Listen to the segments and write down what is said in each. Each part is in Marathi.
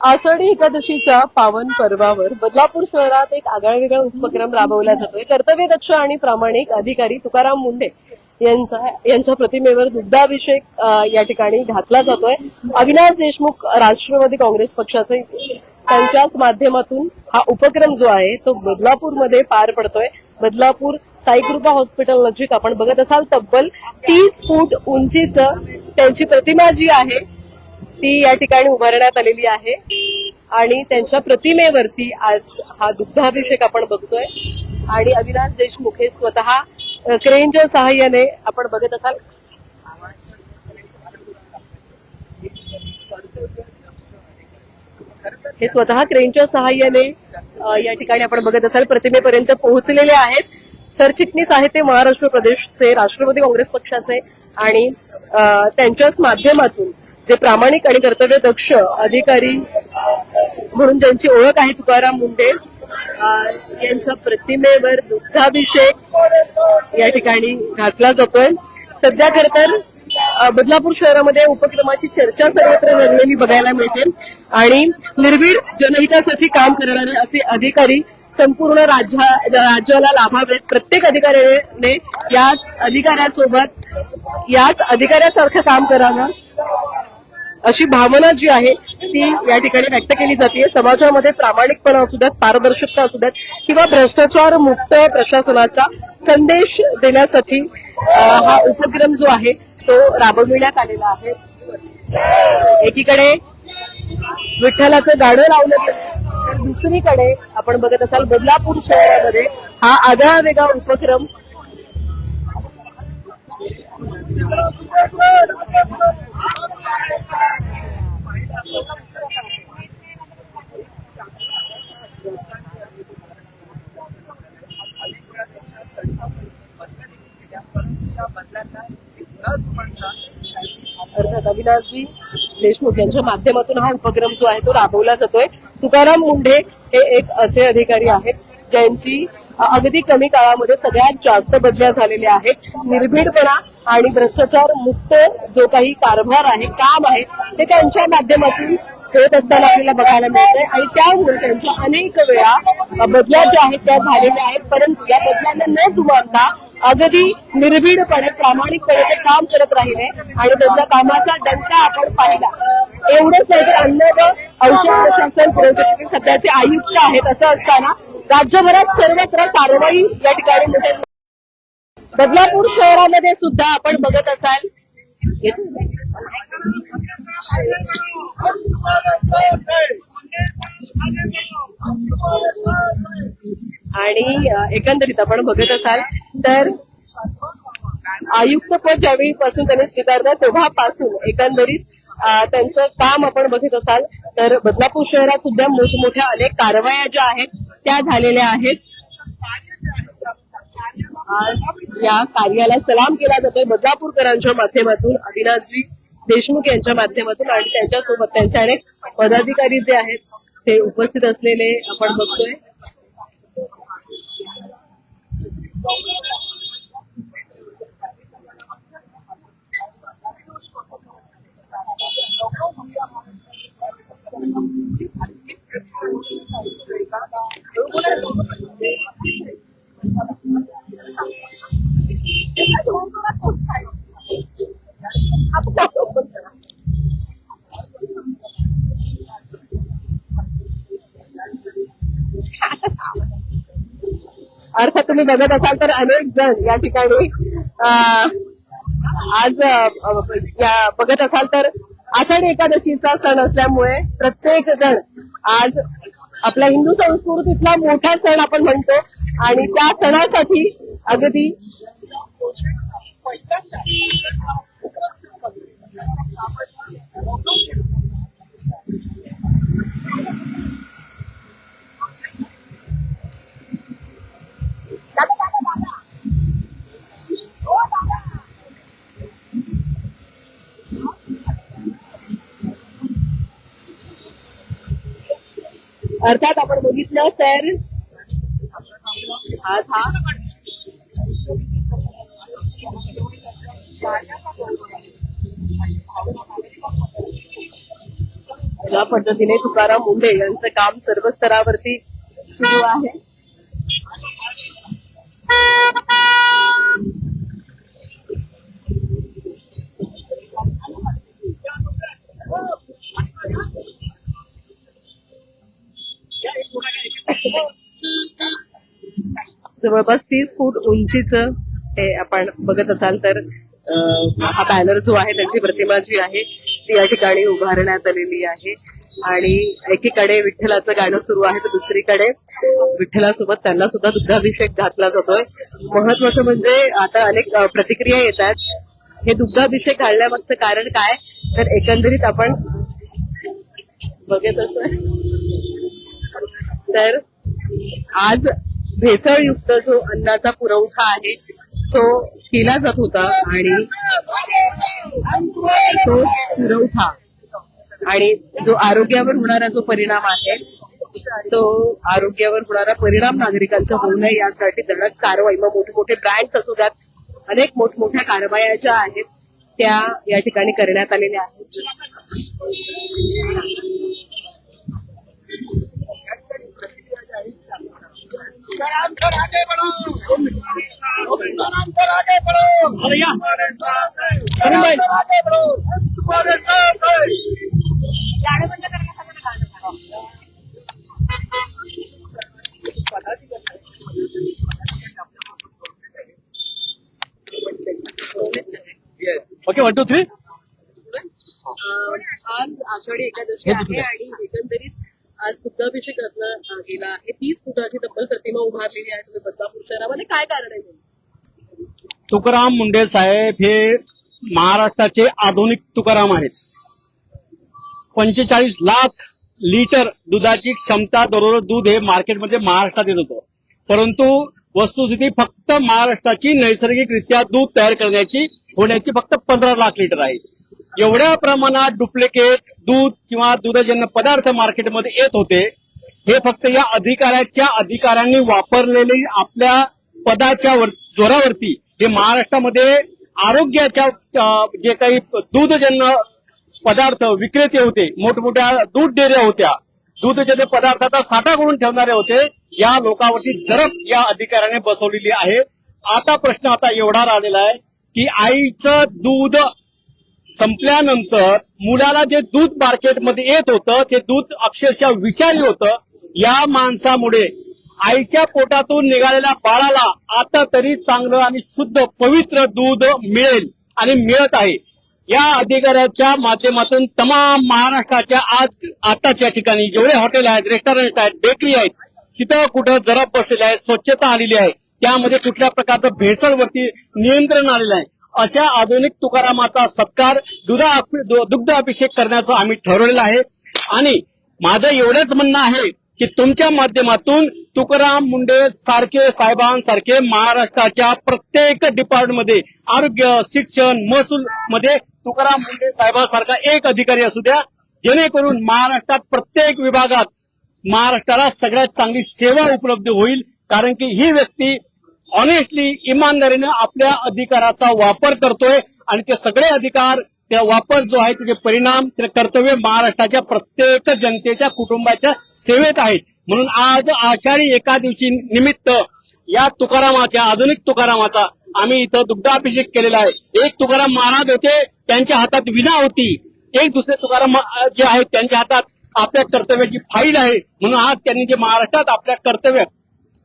आषाढी एकादशीच्या पावन पर्वावर बदलापूर शहरात एक आगळावेगळा उपक्रम राबवला जातोय। कर्तव्यदक्ष आणि प्रामाणिक अधिकारी तुकाराम मुंढे यांच्या प्रतिमेवर दुग्धाभिषेक या ठिकाणी घातला जातोय। अविनाश देशमुख राष्ट्रवादी काँग्रेस पक्षाचे त्यांच्याच माध्यमातून हा उपक्रम जो आहे तो बदलापूरमध्ये पार पडतोय। बदलापूर साईकृपा हॉस्पिटल नजीक आपण बघत असाल तब्बल 30 फूट उंचीचं त्यांची प्रतिमा जी आहे ती या ठिकाणी उभारण्यात आलेली आहे आणि त्यांच्या प्रतिमेवरती आज हा दुग्धाभिषेक आपण बघतोय। आणि अविनाश देशमुख हे स्वतः क्रेनच्या सहाय्याने आपण बघत असाल हे स्वतः क्रेनच्या सहाय्याने या ठिकाणी आपण बघत असाल प्रतिमेपर्यंत पोहोचलेले आहेत। सरचिटणीस आहे ते महाराष्ट्र प्रदेशचे राष्ट्रवादी काँग्रेस पक्षाचे आणि त्यांच्याच माध्यमातून जे प्रामाणिक आणि कर्तव्यदक्ष अधिकारी म्हणून ज्यांची ओळख आहे तुकाराम मुंढे यांच्या प्रतिमेवर दुग्धाभिषेक या ठिकाणी घातला जातोय। सध्या खर तर बदलापूर शहरामध्ये उपक्रमाची चर्चा सर्वत्र रंगलेली बघायला मिळते आणि निर्भीड जनहितासाठी काम करणारे असे अधिकारी संपूर्ण राज्याला लाभावेत। प्रत्येक अधिकाऱ्याने याच अधिकाऱ्यासारखं काम करावं अशी भावना जी आहे ती या ठिकाणी व्यक्त केली जाते। समाजामध्ये प्रामाणिकपणा असू द्यात, पारदर्शकता असू द्यात किंवा भ्रष्टाचार मुक्त प्रशासनाचा संदेश देण्यासाठी हा उपक्रम जो आहे तो राबविण्यात आलेला आहे। एकीकडे विठ्ठलाचं गाणं लावलं गेलं तर दुसरीकडे आपण बघत असाल बदलापूर शहरामध्ये हा आगळावेगळा उपक्रम अर्थात अविनाशजी देशमुख यांच्या माध्यमातून हा उपक्रम जो आहे तो राबवला जातोय। तुकाराम मुंढे हे एक असे अधिकारी आहेत ज्यांची अगदी कमी काळामध्ये सगळ्यात जास्त बदल्या झालेल्या आहेत। निर्भीडपणा आणि भ्रष्टाचार मुक्त जो काही कारभार आहे, काम आहे ते त्यांच्या माध्यमातून होत असताना आपल्याला बघायला मिळतंय आणि त्यामुळे त्यांच्या अनेक वेळा बदल्या ज्या आहेत त्या झालेल्या आहेत, परंतु या बदल्यांना न जुमानता अगदी निर्भीडपणे प्रामाणिकपणे ते काम करत राहिले आणि त्यांच्या कामाचा डंका आपण पाहिला। एवढंच नाही तर अन्न व औषध प्रशासन पुरवठ्याचे सध्याचे आयुक्त आहेत। असं असताना राज्यभरात सर्वत्र कारवाई या ठिकाणी मोठ्या बदलापूर शहरामध्ये सुद्धा आपण बघत असाल आणि एकंदरीत आपण बघत असाल तर आयुक्तपद ज्यावेळीपासून त्यांनी स्वीकारलं तेव्हापासून एकंदरीत त्यांचं काम आपण बघत असाल तर बदलापूर शहरात सुद्धा मोठमोठ्या अनेक कारवाया ज्या आहेत त्या झालेल्या आहेत। या कार्याला सलाम केला जातोय बदलापूरकरांच्या माध्यमातून, अविनाशजी देशमुख यांच्या माध्यमातून आणि त्यांच्यासोबत त्यांचे अनेक पदाधिकारी जे आहेत ते उपस्थित असलेले आपण बघतोय। अर्थात तुम्ही बघत असाल तर अनेक जण या ठिकाणी आज बघत असाल तर आषाढी एकादशीचा सण असल्यामुळे प्रत्येक जण आज आपल्या हिंदू संस्कृतीतला मोठा सण आपण म्हणतो आणि त्या सणासाठी अगदी अर्थात आपण बघितलं तर आज हा ज्या पद्धतीने तुकाराम मुंढे यांचं काम सर्व स्तरावरती सुरू आहे. जवळपास 30 फूट उंचीचं हे आपण बघत असाल तर हा बॅनर जो आहे त्यांची प्रतिमा जी आहे ती या ठिकाणी उभारण्यात आलेली आहे. आणि एकीकडे विठ्ठलाचं गाणं सुरू आहे तर दुसरीकडे विठ्ठलासोबत त्यांना सुद्धा दुग्धाभिषेक घातला जातोय. महत्वाचं म्हणजे आता अनेक प्रतिक्रिया येतात. हे दुग्धाभिषेक घालण्यामागचं कारण काय तर एकंदरीत आपण बघत असतो तर आज भेसळयुक्त जो अन्नाचा पुरवठा आहे तो केला जात होता आणि तो पुरवठा आणि जो आरोग्यावर होणारा जो परिणाम आहे तो आरोग्यावर होणारा परिणाम नागरिकांचा होऊ नये यासाठी धडक कारवाई मग मोठमोठे ब्रँड्स असू द्यात अनेक मोठमोठ्या कारवाया ज्या आहेत त्या या ठिकाणी करण्यात आलेल्या आहेत. ओके 1 2 3 आज आषाढी एकादशी आहे आणि एकंदरीत आज दुग्धाभिषेक घातला गेला आहे. 30 फुटाची तब्बल प्रतिमा उभारलेली आहे तुम्ही बदलापूर शहरामध्ये. काय कारण आहे? तुकाराम मुंढे साहेब हे महाराष्ट्राचे आधुनिक तुकाराम आहेत. 45 लाख लिटर दुधाची क्षमता दररोज दूध हे मार्केटमध्ये महाराष्ट्रात येत होतं. परंतु वस्तुस्थिती फक्त महाराष्ट्राची नैसर्गिकरित्या दूध तयार करण्याची होण्याची फक्त 15 लाख लिटर आहे. एवढ्या प्रमाणात डुप्लिकेट दूध किंवा दुधजन्य पदार्थ मार्केटमध्ये येत होते. हे फक्त या अधिकाऱ्यांनी वापरलेले आपल्या पदाच्या जोरावरती हे महाराष्ट्रामध्ये आरोग्याच्या जे काही दूधजन्य पदार्थ विक्रेते होते, मोठमोठ्या दूध डेऱ्या होत्या, दूधजन्य पदार्थाचा साठा करून ठेवणारे होते, या लोकांवरती जरब या अधिकाऱ्याने बसवलेली आहे. आता प्रश्न आता एवढा राहिलेला आहे की आईचं दूध संपल्यानंतर मुलाला जे दूध मार्केटमध्ये येत होतं ते दूध अक्षरशः विषारी होतं. या माणसामुळे आईच्या पोटातून निघालेल्या बाळाला आता तरी चांगलं आणि शुद्ध पवित्र दूध मिळेल आणि मिळत आहे. या अधिकाऱ्याच्या माध्यमातून तमाम महाराष्ट्राच्या आताच्या ठिकाणी जेवढे हॉटेल आहेत, रेस्टॉरंट आहेत, बेकरी आहेत तिथं कुठं जरब बसलेले आहे, स्वच्छता आलेली आहे, त्यामध्ये कुठल्या प्रकारचं भेसळवरती नियंत्रण आलेलं आहे. अशा आधुनिक तुकारामाचा सत्कार दुग्ध अभिषेक करण्याचं आम्ही ठरवलेलं आहे. आणि माझं एवढंच म्हणणं आहे की तुमच्या माध्यमातून तुकाराम मुंढे सारखे साहेबांसारखे महाराष्ट्राच्या प्रत्येक डिपार्टमेंटमध्ये आरोग्य, शिक्षण, महसूल मध्ये तुकाराम मुंढे साहेबांसारखा एक अधिकारी असू द्या, जेणेकरून महाराष्ट्रात प्रत्येक विभागात महाराष्ट्राला सगळ्यात चांगली सेवा उपलब्ध होईल. कारण की ही व्यक्ती ऑनेस्टली इमानदारीने आपल्या अधिकाराचा वापर करतोय आणि ते सगळे अधिकार त्या वापर जो आहे त्याचे परिणाम ते कर्तव्य महाराष्ट्राच्या प्रत्येक जनतेच्या कुटुंबाच्या सेवेत आहेत. म्हणून आज आषाढी एकादशी निमित्त या तुकारामाच्या आधुनिक तुकारामाचा आम्ही इथं दुग्धाभिषेक केलेला आहे. एक तुकाराम महाराज होते, त्यांच्या हातात विना होती. एक दुसरे तुकाराम जे आहेत त्यांच्या हातात आपल्या कर्तव्याची फाईल आहे. म्हणून आज त्यांनी जे महाराष्ट्रात आपल्या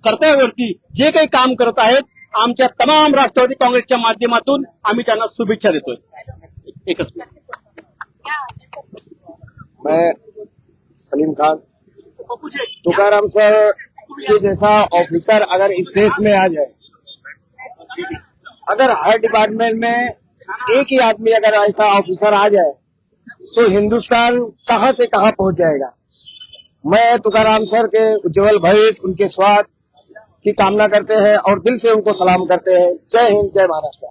कर्तव्यावरती जे काही काम करत आहेत, आमच्या तमाम राष्ट्रवादी काँग्रेसच्या माध्यमातून आम्ही त्यांना शुभेच्छा देतोय. एकच मैं सलीम खान, तुकाराम सर के जैसा ऑफिसर अगर इस देश में आ जाए, अगर हर डिपार्टमेंट में एक ही आदमी अगर ऐसा ऑफिसर आ जाए तो हिंदुस्तान कहां से कहां पहुंच जाएगा. मैं तुकाराम सर के उज्जवल भविष्य, उनके स्वास्थ्य की कामना करते हैं और दिल से उनको सलाम करते हैं. जय हिंद, जय महाराष्ट्र.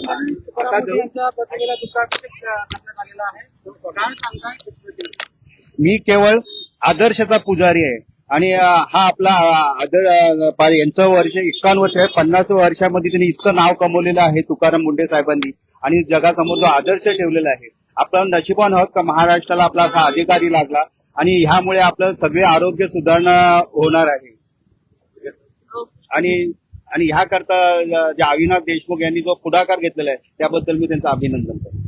आता मी केवळ आदर्शाचा पुजारी आहे आणि हा आपला यांचं वर्ष 51 वर्ष आहे. 50 वर्षामध्ये त्यांनी इतकं नाव कमवलेलं आहे तुकाराम मुंढे साहेबांनी आणि जगासमोर जो आदर्श ठेवलेला आहे. आपण नशिबान आहोत का महाराष्ट्राला आपला असा अधिकारी लागला आणि ह्यामुळे आपलं सगळे आरोग्य सुधारणा होणार आहे. आणि ह्या करता जे अविनाश देशमुख यांनी जो पुढाकार घेतलेला आहे त्याबद्दल मी त्यांचं अभिनंदन करतो.